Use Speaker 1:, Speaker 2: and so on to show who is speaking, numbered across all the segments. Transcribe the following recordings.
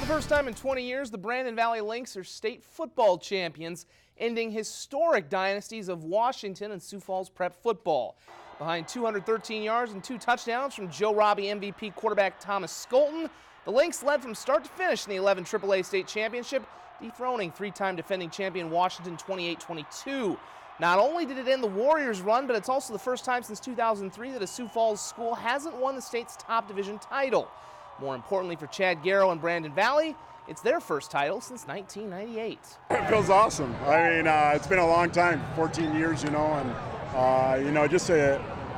Speaker 1: first time in 20 years, the Brandon Valley Lynx are state football champions, ending historic dynasties of Washington and Sioux Falls prep football. Behind 213 yards and 2 touchdowns from Joe Robbie MVP quarterback Thomas Skolton, the Lynx led from start to finish in the 11 AAA state championship, dethroning three-time defending champion Washington 28-22. Not only did it end the Warriors' run, but it's also the first time since 2003 that a Sioux Falls school hasn't won the state's top division title. More importantly for Chad Garrow and Brandon Valley, it's their first title since 1998.
Speaker 2: It feels awesome. I mean, it's been a long time, 14 years, and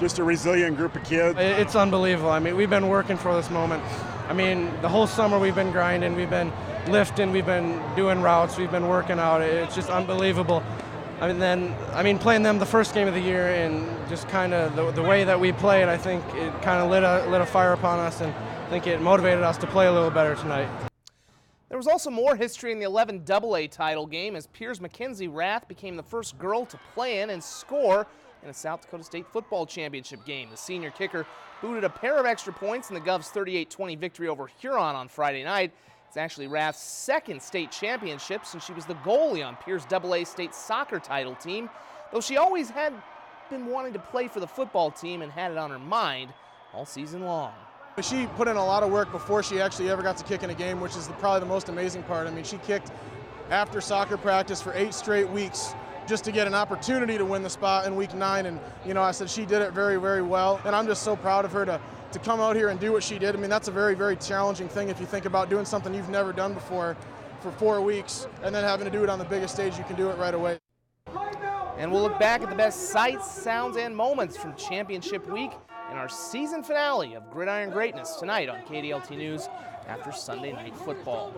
Speaker 2: just a resilient group of kids.
Speaker 3: It's unbelievable. I mean, we've been working for this moment. I mean, the whole summer we've been grinding, we've been lifting, we've been doing routes, we've been working out. It's just unbelievable. Playing them the first game of the year and just kind of the way that we played, I think it kind of lit a fire upon us, and I think it motivated us to play a little better tonight.
Speaker 1: There was also more history in the 11 AA title game as Piers Mackenzie Rath became the first girl to play in and score in a South Dakota State football championship game. The senior kicker booted a pair of extra points in the Govs' 38-20 victory over Huron on Friday night. It's actually Rath's second state championship since she was the goalie on Piers' AA state soccer title team, though she always had been wanting to play for the football team and had it on her mind all season long.
Speaker 4: She put in a lot of work before she actually ever got to kick in a game, which is probably the most amazing part. I mean, she kicked after soccer practice for 8 straight weeks just to get an opportunity to win the spot in week 9, and I said she did it very, very well, and I'm just so proud of her to come out here and do what she did. I mean, that's a very, very challenging thing if you think about doing something you've never done before for 4 weeks and then having to do it on the biggest stage. You can do it right away.
Speaker 1: And we'll look back at the best sights, sounds, and moments from championship week in our season finale of Gridiron Greatness tonight on KDLT News after Sunday Night Football.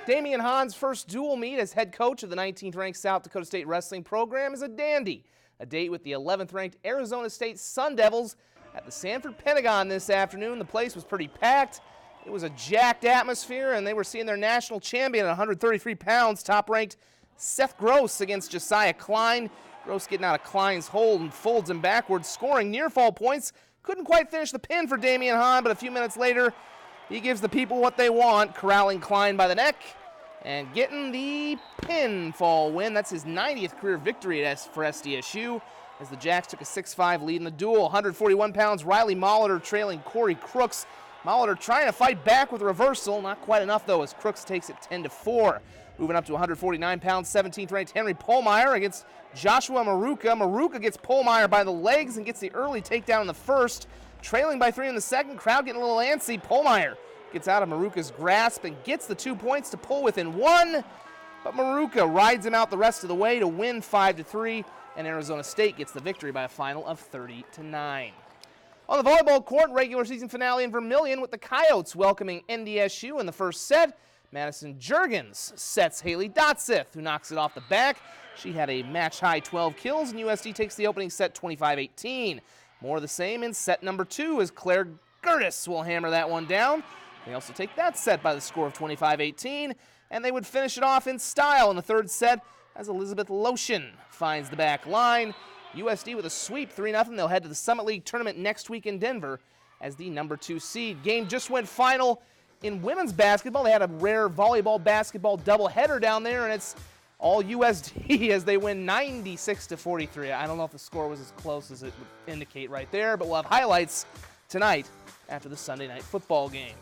Speaker 1: Damian Hahn's first dual meet as head coach of the 19th-ranked South Dakota State wrestling program is a dandy. A date with the 11th-ranked Arizona State Sun Devils at the Sanford Pentagon this afternoon. The place was pretty packed. It was a jacked atmosphere, and they were seeing their national champion at 133 pounds, top-ranked Seth Gross against Josiah Klein. Gross getting out of Klein's hold and folds him backwards, scoring near-fall points. Couldn't quite finish the pin for Damian Hahn, but a few minutes later, he gives the people what they want, corralling Klein by the neck and getting the pinfall win. That's his 90th career victory for SDSU, as the Jacks took a 6-5 lead in the duel. 141 pounds, Riley Molitor trailing Corey Crooks. Molitor trying to fight back with a reversal. Not quite enough, though, as Crooks takes it 10-4. Moving up to 149 pounds, 17th-ranked Henry Pohlmeyer against Joshua Maruka. Maruka gets Pohlmeyer by the legs and gets the early takedown in the first. Trailing by 3 in the second, crowd getting a little antsy. Pohlmeyer gets out of Maruka's grasp and gets the 2 points to pull within 1. But Maruka rides him out the rest of the way to win 5-3, and Arizona State gets the victory by a final of 30-9. On the volleyball court, regular season finale in Vermillion with the Coyotes welcoming NDSU in the first set. Madison Juergens sets Haley Dotsith, who knocks it off the back. She had a match-high 12 kills, and USD takes the opening set 25-18. More of the same in set number 2 as Claire Gertis will hammer that one down. They also take that set by the score of 25-18, and they would finish it off in style in the third set as Elizabeth Lotion finds the back line. USD with a sweep, 3-0. They'll head to the Summit League tournament next week in Denver as the number 2 seed. Game just went final in women's basketball. They had a rare volleyball-basketball doubleheader down there, and it's all USD as they win 96-43. I don't know if the score was as close as it would indicate right there, but we'll have highlights tonight after the Sunday Night Football game.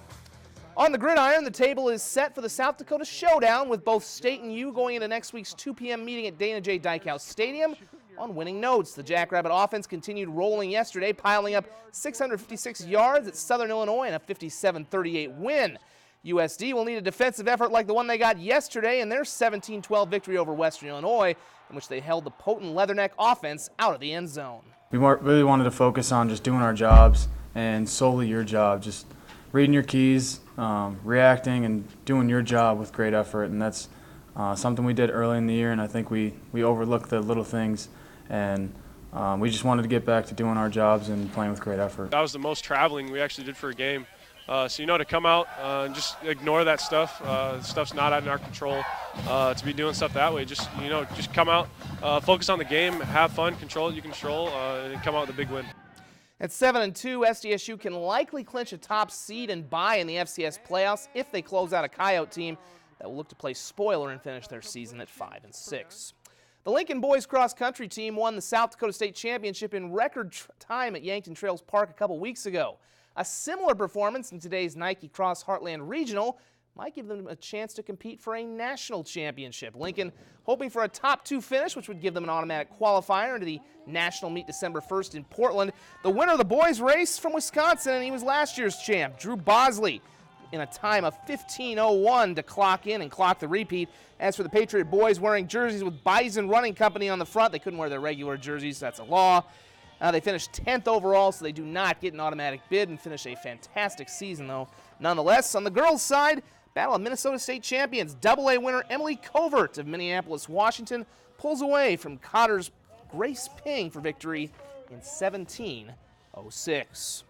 Speaker 1: On the gridiron, the table is set for the South Dakota Showdown, with both State and U going into next week's 2 p.m. meeting at Dana J. Dykhouse Stadium. On winning notes, the Jackrabbit offense continued rolling yesterday, piling up 656 yards at Southern Illinois in a 57-38 win. USD will need a defensive effort like the one they got yesterday in their 17-12 victory over Western Illinois, in which they held the potent Leatherneck offense out of the end zone.
Speaker 5: We really wanted to focus on just doing our jobs, and solely your job, just reading your keys, reacting, and doing your job with great effort. And that's something we did early in the year, and I think we overlooked the little things. And we just wanted to get back to doing our jobs and playing with great effort.
Speaker 6: That was the most traveling we actually did for a game. To come out and just ignore that stuff. Stuff's not out in our control. To be doing stuff that way, just come out, focus on the game, have fun, control what you control, and come out with a big win.
Speaker 1: At 7-2, SDSU can likely clinch a top seed and bye in the FCS playoffs if they close out a Coyote team that will look to play spoiler and finish their season at 5-6. The Lincoln boys cross country team won the South Dakota State Championship in record time at Yankton Trails Park a couple weeks ago. A similar performance in today's Nike Cross Heartland Regional might give them a chance to compete for a national championship. Lincoln hoping for a top 2 finish, which would give them an automatic qualifier into the national meet December 1st in Portland. The winner of the boys race from Wisconsin, and he was last year's champ, Drew Bosley, in a time of 15:01 to clock in and clock the repeat. As for the Patriot boys, wearing jerseys with Bison Running Company on the front, they couldn't wear their regular jerseys, that's a law. They finished 10th overall, so they do not get an automatic bid and finish a fantastic season, though. Nonetheless, on the girls' side, battle of Minnesota State champions, AA winner Emily Covert of Minneapolis, Washington, pulls away from Cotter's Grace Ping for victory in 17:06.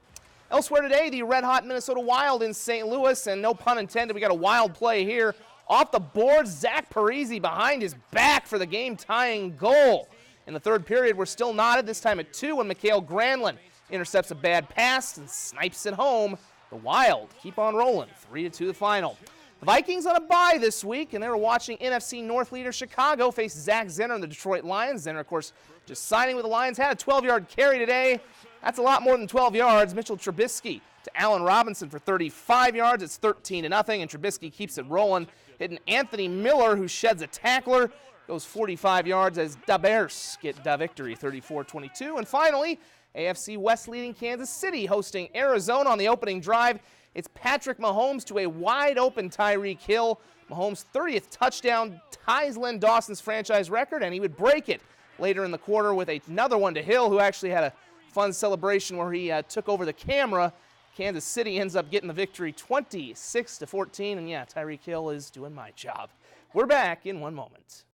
Speaker 1: Elsewhere today, the red-hot Minnesota Wild in St. Louis, and no pun intended, we got a wild play here. Off the board, Zach Parisi behind his back for the game-tying goal. In the third period, we're still knotted, this time at 2, when Mikhail Granlund intercepts a bad pass and snipes it home. The Wild keep on rolling, 3-2 the final. The Vikings on a bye this week, and they were watching NFC North leader Chicago face Zach Zenner and the Detroit Lions. Zenner, of course, just signing with the Lions, had a 12-yard carry today. That's a lot more than 12 yards. Mitchell Trubisky to Allen Robinson for 35 yards. It's 13-0, and Trubisky keeps it rolling, hitting Anthony Miller, who sheds a tackler, goes 45 yards as the Bears get the victory, 34-22. And finally, AFC West leading Kansas City hosting Arizona on the opening drive. It's Patrick Mahomes to a wide-open Tyreek Hill. Mahomes' 30th touchdown ties Len Dawson's franchise record, and he would break it later in the quarter with another one to Hill, who actually had a fun celebration where he took over the camera. Kansas City ends up getting the victory 26-14, and yeah, Tyreek Hill is doing my job. We're back in one moment.